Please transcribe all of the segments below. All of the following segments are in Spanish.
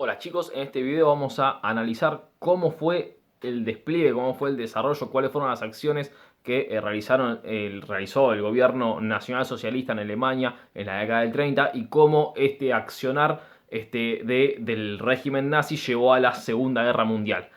Hola chicos, en este video vamos a analizar cómo fue el despliegue, cómo fue el desarrollo, cuáles fueron las acciones que realizó el gobierno nacional socialista en Alemania en la década del 30 y cómo este accionar del régimen nazi llevó a la Segunda Guerra Mundial.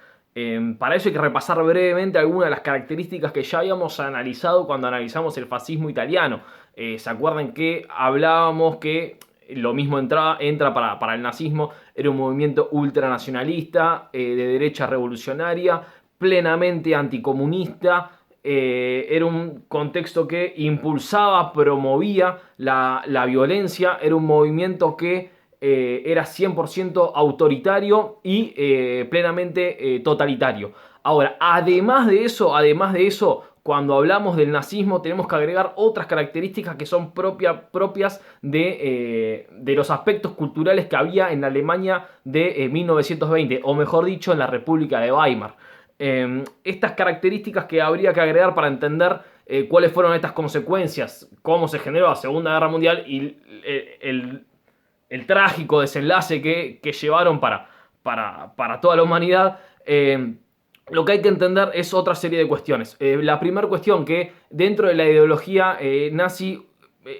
Para eso hay que repasar brevemente algunas de las características que ya habíamos analizado cuando analizamos el fascismo italiano. ¿Se acuerdan que hablábamos que lo mismo entra para el nazismo? Era un movimiento ultranacionalista, de derecha revolucionaria, plenamente anticomunista. Era un contexto que impulsaba, promovía la violencia. Era un movimiento que era 100% autoritario y plenamente totalitario. Ahora, además de eso, cuando hablamos del nazismo tenemos que agregar otras características que son propias de los aspectos culturales que había en la Alemania de 1920, o mejor dicho, en la República de Weimar. Estas características que habría que agregar para entender cuáles fueron estas consecuencias, cómo se generó la Segunda Guerra Mundial y el trágico desenlace que llevaron para toda la humanidad. Lo que hay que entender es otra serie de cuestiones. La primera cuestión, que dentro de la ideología nazi,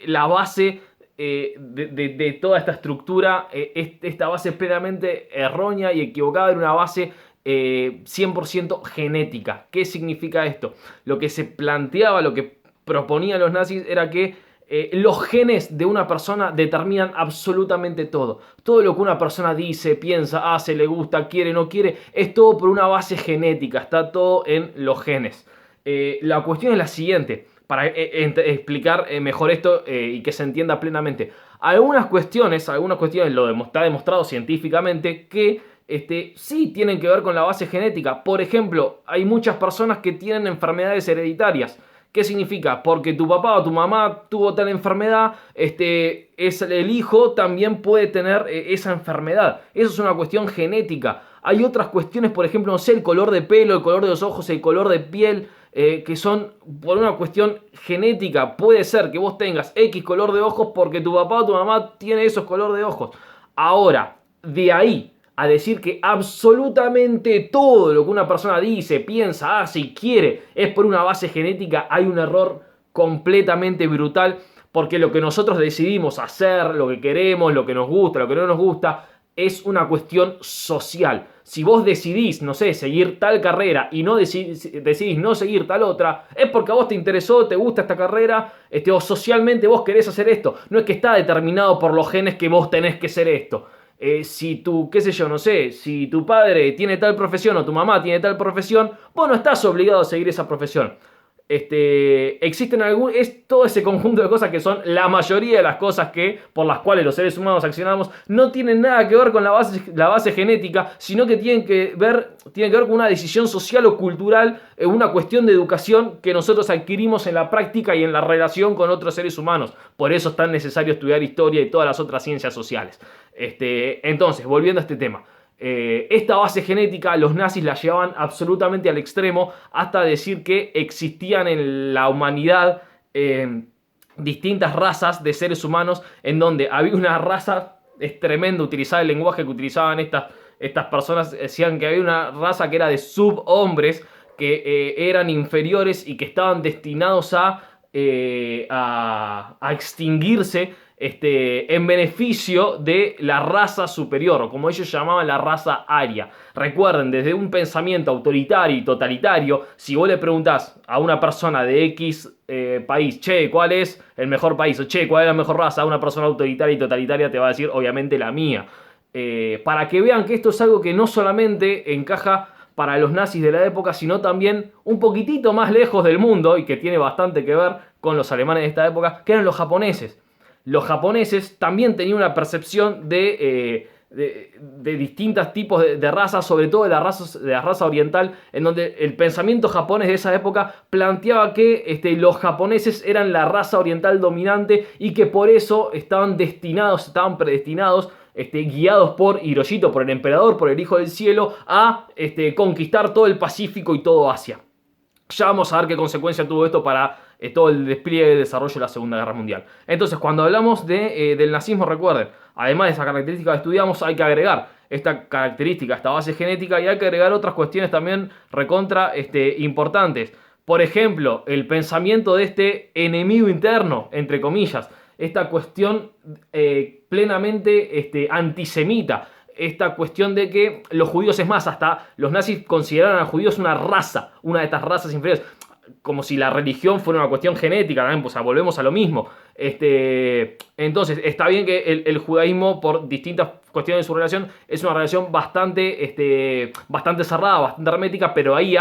la base de toda esta estructura, esta base plenamente errónea y equivocada, era una base 100% genética. ¿Qué significa esto? Lo que se planteaba, lo que proponían los nazis era que los genes de una persona determinan absolutamente todo. Todo lo que una persona dice, piensa, hace, le gusta, quiere, no quiere, es todo por una base genética, está todo en los genes. La cuestión es la siguiente, para explicar mejor esto y que se entienda plenamente. Algunas cuestiones está demostrado científicamente que sí tienen que ver con la base genética. Por ejemplo, hay muchas personas que tienen enfermedades hereditarias. ¿Qué significa? Porque tu papá o tu mamá tuvo tal enfermedad, el hijo también puede tener esa enfermedad. Eso es una cuestión genética. Hay otras cuestiones, por ejemplo, no sé, el color de pelo, el color de los ojos, el color de piel, que son por una cuestión genética. Puede ser que vos tengas X color de ojos porque tu papá o tu mamá tiene esos color de ojos. Ahora, de ahí a decir que absolutamente todo lo que una persona dice, piensa, hace y quiere es por una base genética, hay un error completamente brutal, porque lo que nosotros decidimos hacer, lo que queremos, lo que nos gusta, lo que no nos gusta, es una cuestión social. Si vos decidís, no sé, seguir tal carrera y no decidís no seguir tal otra, es porque a vos te interesó, te gusta esta carrera, o socialmente vos querés hacer esto. No es que está determinado por los genes que vos tenés que ser esto. Si tú, qué sé yo, no sé, si tu padre tiene tal profesión o tu mamá tiene tal profesión, vos no estás obligado a seguir esa profesión. Existen todo ese conjunto de cosas que son la mayoría de las cosas por las cuales los seres humanos accionamos, no tienen nada que ver con la base genética, sino que tienen que ver con una decisión social o cultural, una cuestión de educación que nosotros adquirimos en la práctica y en la relación con otros seres humanos. Por eso es tan necesario estudiar historia y todas las otras ciencias sociales. Entonces, volviendo a este tema. Esta base genética los nazis la llevaban absolutamente al extremo, hasta decir que existían en la humanidad distintas razas de seres humanos, en donde había una raza, es tremendo utilizar el lenguaje que utilizaban estas personas, decían que había una raza que era de subhombres, que eran inferiores y que estaban destinados a extinguirse en beneficio de la raza superior, o como ellos llamaban, la raza aria. Recuerden, desde un pensamiento autoritario y totalitario, si vos le preguntás a una persona de X país, che, ¿cuál es el mejor país? O che, ¿cuál es la mejor raza? Una persona autoritaria y totalitaria te va a decir, obviamente, la mía. Para que vean que esto es algo que no solamente encaja para los nazis de la época, sino también un poquitito más lejos del mundo, y que tiene bastante que ver con los alemanes de esta época, que eran los japoneses. Los japoneses también tenían una percepción de distintos tipos de razas, sobre todo de la raza oriental, en donde el pensamiento japonés de esa época planteaba que los japoneses eran la raza oriental dominante y que por eso estaban predestinados, guiados por Hirohito, por el emperador, por el hijo del cielo, a conquistar todo el Pacífico y todo Asia. Ya vamos a ver qué consecuencia tuvo esto para todo el despliegue y desarrollo de la Segunda Guerra Mundial. Entonces, cuando hablamos del nazismo, recuerden, además de esa característica que estudiamos, hay que agregar esta característica, esta base genética, y hay que agregar otras cuestiones también recontra importantes. Por ejemplo, el pensamiento de este enemigo interno, entre comillas, esta cuestión plenamente antisemita, esta cuestión de que los judíos, es más, hasta los nazis consideraron a los judíos una raza, una de estas razas inferiores, como si la religión fuera una cuestión genética también, pues volvemos a lo mismo. Entonces, está bien que el judaísmo, por distintas cuestiones de su relación, es una relación bastante cerrada, bastante hermética, pero ahí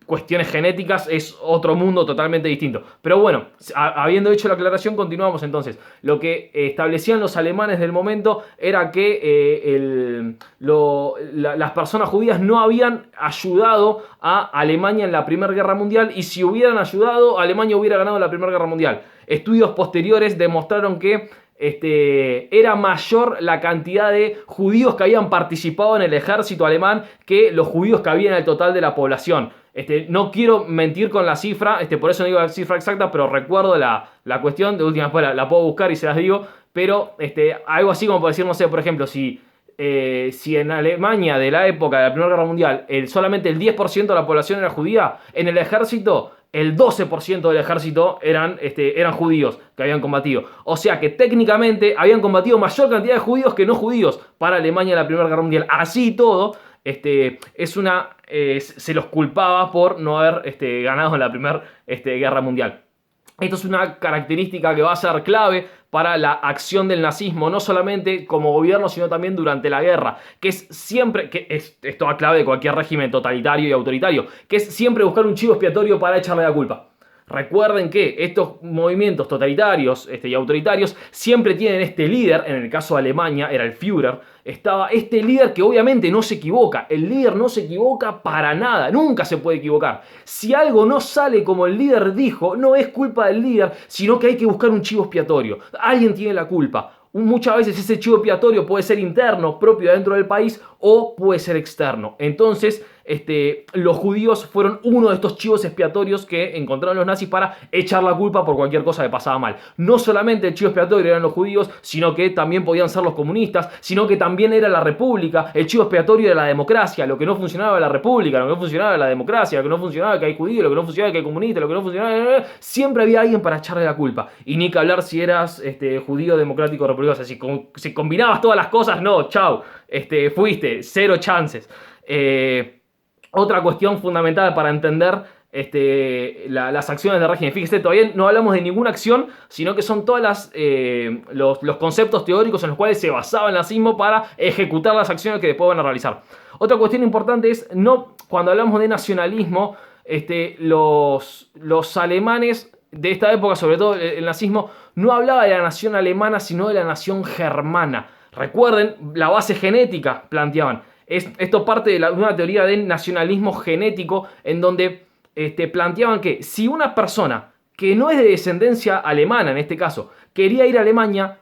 cuestiones genéticas es otro mundo totalmente distinto. Pero bueno, habiendo hecho la aclaración, continuamos entonces. Lo que establecían los alemanes del momento era que las personas judías no habían ayudado a Alemania en la Primera Guerra Mundial, y si hubieran ayudado, Alemania hubiera ganado la Primera Guerra Mundial. Estudios posteriores demostraron que era mayor la cantidad de judíos que habían participado en el ejército alemán que los judíos que había en el total de la población. No quiero mentir con la cifra, por eso no digo la cifra exacta, pero recuerdo la cuestión, de última vez la puedo buscar y se las digo, pero algo así como por decir, no sé, por ejemplo, si en Alemania de la época de la Primera Guerra Mundial solamente el 10% de la población era judía, en el ejército el 12% del ejército eran judíos que habían combatido. O sea que técnicamente habían combatido mayor cantidad de judíos que no judíos para Alemania en la Primera Guerra Mundial. Así todo, se los culpaba por no haber ganado en la Primera Guerra Mundial. Esto es una característica que va a ser clave para la acción del nazismo, no solamente como gobierno, sino también durante la guerra, que es siempre, esto es clave de cualquier régimen totalitario y autoritario, que es siempre buscar un chivo expiatorio para echarle la culpa. Recuerden que estos movimientos totalitarios y autoritarios siempre tienen este líder. En el caso de Alemania era el Führer. Estaba este líder que obviamente no se equivoca. El líder no se equivoca para nada, nunca se puede equivocar. Si algo no sale como el líder dijo, no es culpa del líder, sino que hay que buscar un chivo expiatorio. Alguien tiene la culpa. Muchas veces ese chivo expiatorio puede ser interno, propio dentro del país, o puede ser externo. Entonces, los judíos fueron uno de estos chivos expiatorios que encontraron los nazis para echar la culpa por cualquier cosa que pasaba mal. No solamente el chivo expiatorio eran los judíos, sino que también podían ser los comunistas, sino que también era la república. El chivo expiatorio era la democracia. Lo que no funcionaba era la república, lo que no funcionaba era la democracia, lo que no funcionaba era que hay judíos, lo que no funcionaba era que hay comunistas, lo que no funcionaba era... Siempre había alguien para echarle la culpa. Y ni que hablar si eras judío, democrático, republicano. O sea, si combinabas todas las cosas, no, chau, fuiste, cero chances. Otra cuestión fundamental para entender las acciones del régimen. Fíjese, todavía no hablamos de ninguna acción, sino que son todos los conceptos teóricos en los cuales se basaba el nazismo para ejecutar las acciones que después van a realizar. Otra cuestión importante es, cuando hablamos de nacionalismo, los alemanes de esta época, sobre todo el nazismo, no hablaba de la nación alemana, sino de la nación germana. Recuerden, la base genética planteaban. Esto parte de una teoría del nacionalismo genético, en donde planteaban que si una persona que no es de descendencia alemana, en este caso, quería ir a Alemania,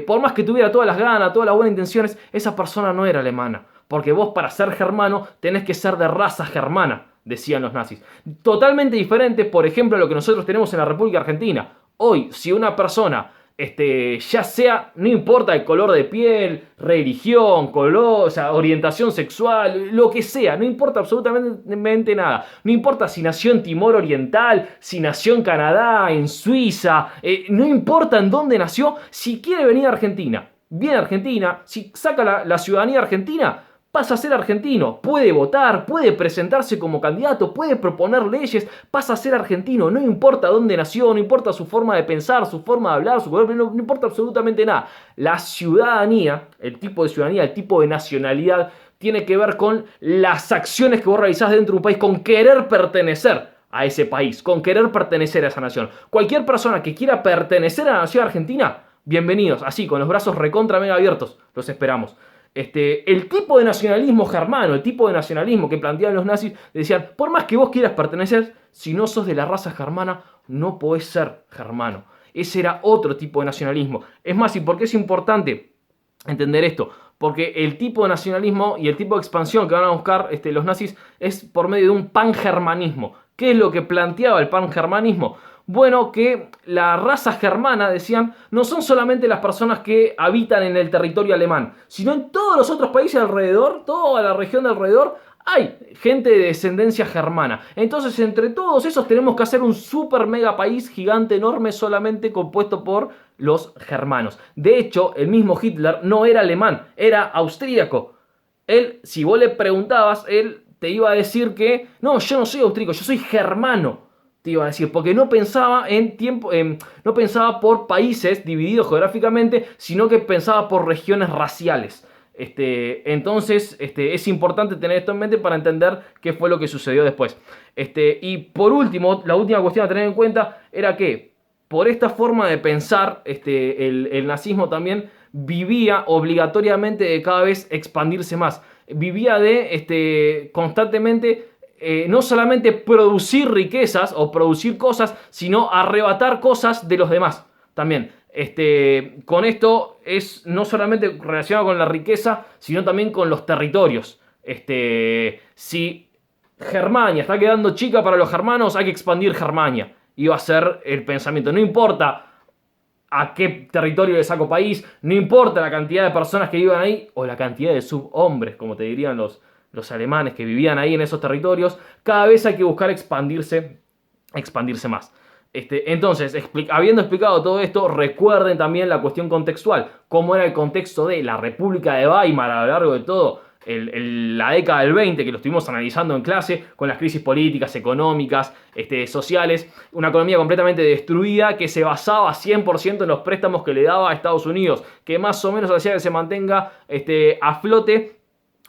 por más que tuviera todas las ganas, todas las buenas intenciones, esa persona no era alemana. Porque vos, para ser germano, tenés que ser de raza germana, decían los nazis. Totalmente diferente, por ejemplo, a lo que nosotros tenemos en la República Argentina. Hoy, si una persona, ya sea, no importa el color de piel, religión, color, o sea, orientación sexual, lo que sea, no importa absolutamente nada. No importa si nació en Timor Oriental, si nació en Canadá, en Suiza, no importa en dónde nació, si quiere venir a Argentina, viene a Argentina, si saca la ciudadanía argentina, pasa a ser argentino, puede votar, puede presentarse como candidato, puede proponer leyes, pasa a ser argentino, no importa dónde nació, no importa su forma de pensar, su forma de hablar, su color, no importa absolutamente nada. La ciudadanía, el tipo de ciudadanía, el tipo de nacionalidad, tiene que ver con las acciones que vos realizás dentro de un país, con querer pertenecer a ese país, con querer pertenecer a esa nación. Cualquier persona que quiera pertenecer a la nación argentina, bienvenidos, así, con los brazos recontra mega abiertos, los esperamos. El tipo de nacionalismo germano, el tipo de nacionalismo que planteaban los nazis, decían, por más que vos quieras pertenecer, si no sos de la raza germana, no podés ser germano. Ese era otro tipo de nacionalismo. Es más, ¿y por qué es importante entender esto? Porque el tipo de nacionalismo y el tipo de expansión que van a buscar los nazis es por medio de un pangermanismo. ¿Qué es lo que planteaba el pangermanismo? Bueno, que la raza germana, decían, no son solamente las personas que habitan en el territorio alemán, sino en todos los otros países alrededor, toda la región de alrededor, hay gente de descendencia germana. Entonces, entre todos esos tenemos que hacer un super mega país gigante, enorme, solamente compuesto por los germanos. De hecho, el mismo Hitler no era alemán, era austríaco. Él, si vos le preguntabas, él te iba a decir que, no, yo no soy austríaco, yo soy germano. Te iba a decir, porque no pensaba en tiempo, no pensaba por países divididos geográficamente, sino que pensaba por regiones raciales. Entonces, es importante tener esto en mente para entender qué fue lo que sucedió después. Y por último, la última cuestión a tener en cuenta era que, por esta forma de pensar, el nazismo también vivía obligatoriamente de cada vez expandirse más. Vivía de constantemente no solamente producir riquezas o producir cosas, sino arrebatar cosas de los demás también. Con esto es no solamente relacionado con la riqueza, sino también con los territorios. Si Germania está quedando chica para los germanos, hay que expandir Germania. Iba a ser el pensamiento. No importa a qué territorio le saco país, no importa la cantidad de personas que vivan ahí, o la cantidad de subhombres, como te dirían los alemanes que vivían ahí en esos territorios, cada vez hay que buscar expandirse más. Entonces, habiendo explicado todo esto, recuerden también la cuestión contextual, cómo era el contexto de la República de Weimar a lo largo de todo la década del 20, que lo estuvimos analizando en clase, con las crisis políticas, económicas, sociales, una economía completamente destruida que se basaba 100% en los préstamos que le daba a Estados Unidos, que más o menos hacía que se mantenga a flote.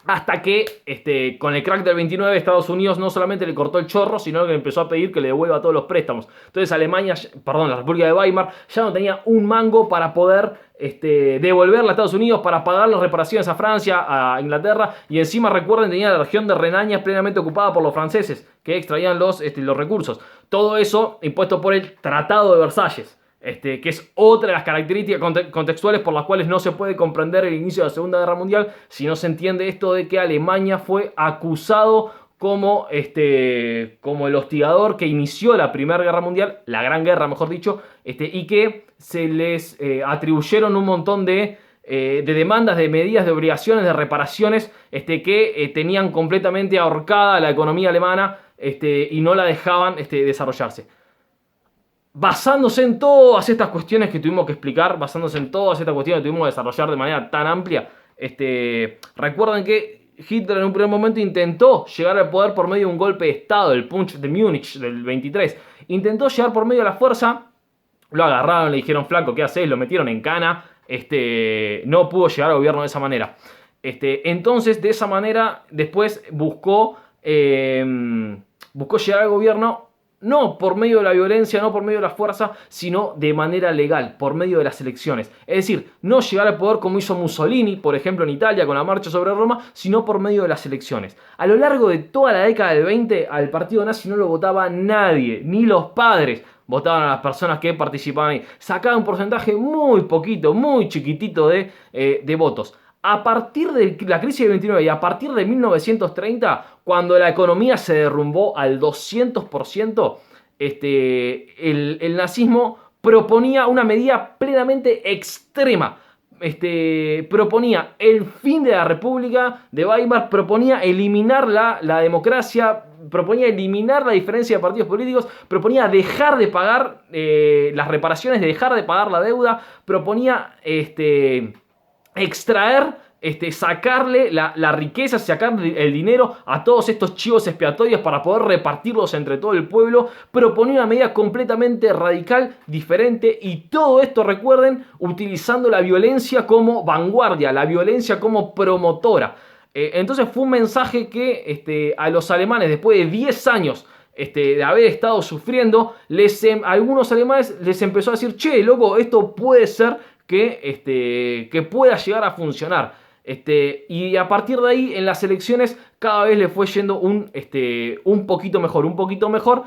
Hasta que con el crack del 29 Estados Unidos no solamente le cortó el chorro, sino que le empezó a pedir que le devuelva todos los préstamos. Entonces la República de Weimar ya no tenía un mango para poder devolverle a Estados Unidos, para pagar las reparaciones a Francia, a Inglaterra, y encima recuerden tenía la región de Renania plenamente ocupada por los franceses que extraían los recursos. Todo eso impuesto por el Tratado de Versalles. Que es otra de las características contextuales por las cuales no se puede comprender el inicio de la Segunda Guerra Mundial si no se entiende esto de que Alemania fue acusado como el hostigador que inició la Primera Guerra Mundial, la Gran Guerra mejor dicho, y que se les atribuyeron un montón de demandas, de medidas, de obligaciones, de reparaciones que tenían completamente ahorcada la economía alemana y no la dejaban desarrollarse. Basándose en todas estas cuestiones que tuvimos que explicar, basándose en todas estas cuestiones que tuvimos que desarrollar de manera tan amplia, recuerden que Hitler en un primer momento intentó llegar al poder por medio de un golpe de Estado, el Putsch de Múnich del 23. Intentó llegar por medio de la fuerza, lo agarraron, le dijeron, flaco, ¿qué haces? Lo metieron en cana, no pudo llegar al gobierno de esa manera. Entonces, de esa manera, después buscó llegar al gobierno no por medio de la violencia, no por medio de la fuerza, sino de manera legal, por medio de las elecciones. Es decir, no llegar al poder como hizo Mussolini, por ejemplo en Italia con la marcha sobre Roma, sino por medio de las elecciones. A lo largo de toda la década del 20 al partido nazi no lo votaba nadie, ni los padres votaban a las personas que participaban ahí. Sacaban un porcentaje muy poquito, muy chiquitito de votos. A partir de la crisis del 29 y a partir de 1930, cuando la economía se derrumbó al 200%, el nazismo proponía una medida plenamente extrema. Proponía el fin de la República de Weimar, proponía eliminar la democracia, proponía eliminar la diferencia de partidos políticos, proponía dejar de pagar las reparaciones, dejar de pagar la deuda, proponía extraer, sacarle la riqueza, sacarle el dinero a todos estos chivos expiatorios para poder repartirlos entre todo el pueblo. Proponía una medida completamente radical, diferente, y todo esto, recuerden, utilizando la violencia como vanguardia, la violencia como promotora. Entonces fue un mensaje que a los alemanes, después de 10 años de haber estado sufriendo, algunos alemanes les empezó a decir, che, loco, esto puede ser que pueda llegar a funcionar. Y a partir de ahí, en las elecciones, cada vez le fue yendo un poquito mejor,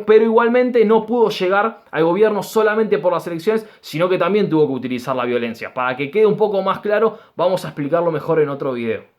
pero igualmente no pudo llegar al gobierno solamente por las elecciones, sino que también tuvo que utilizar la violencia. Para que quede un poco más claro, vamos a explicarlo mejor en otro video.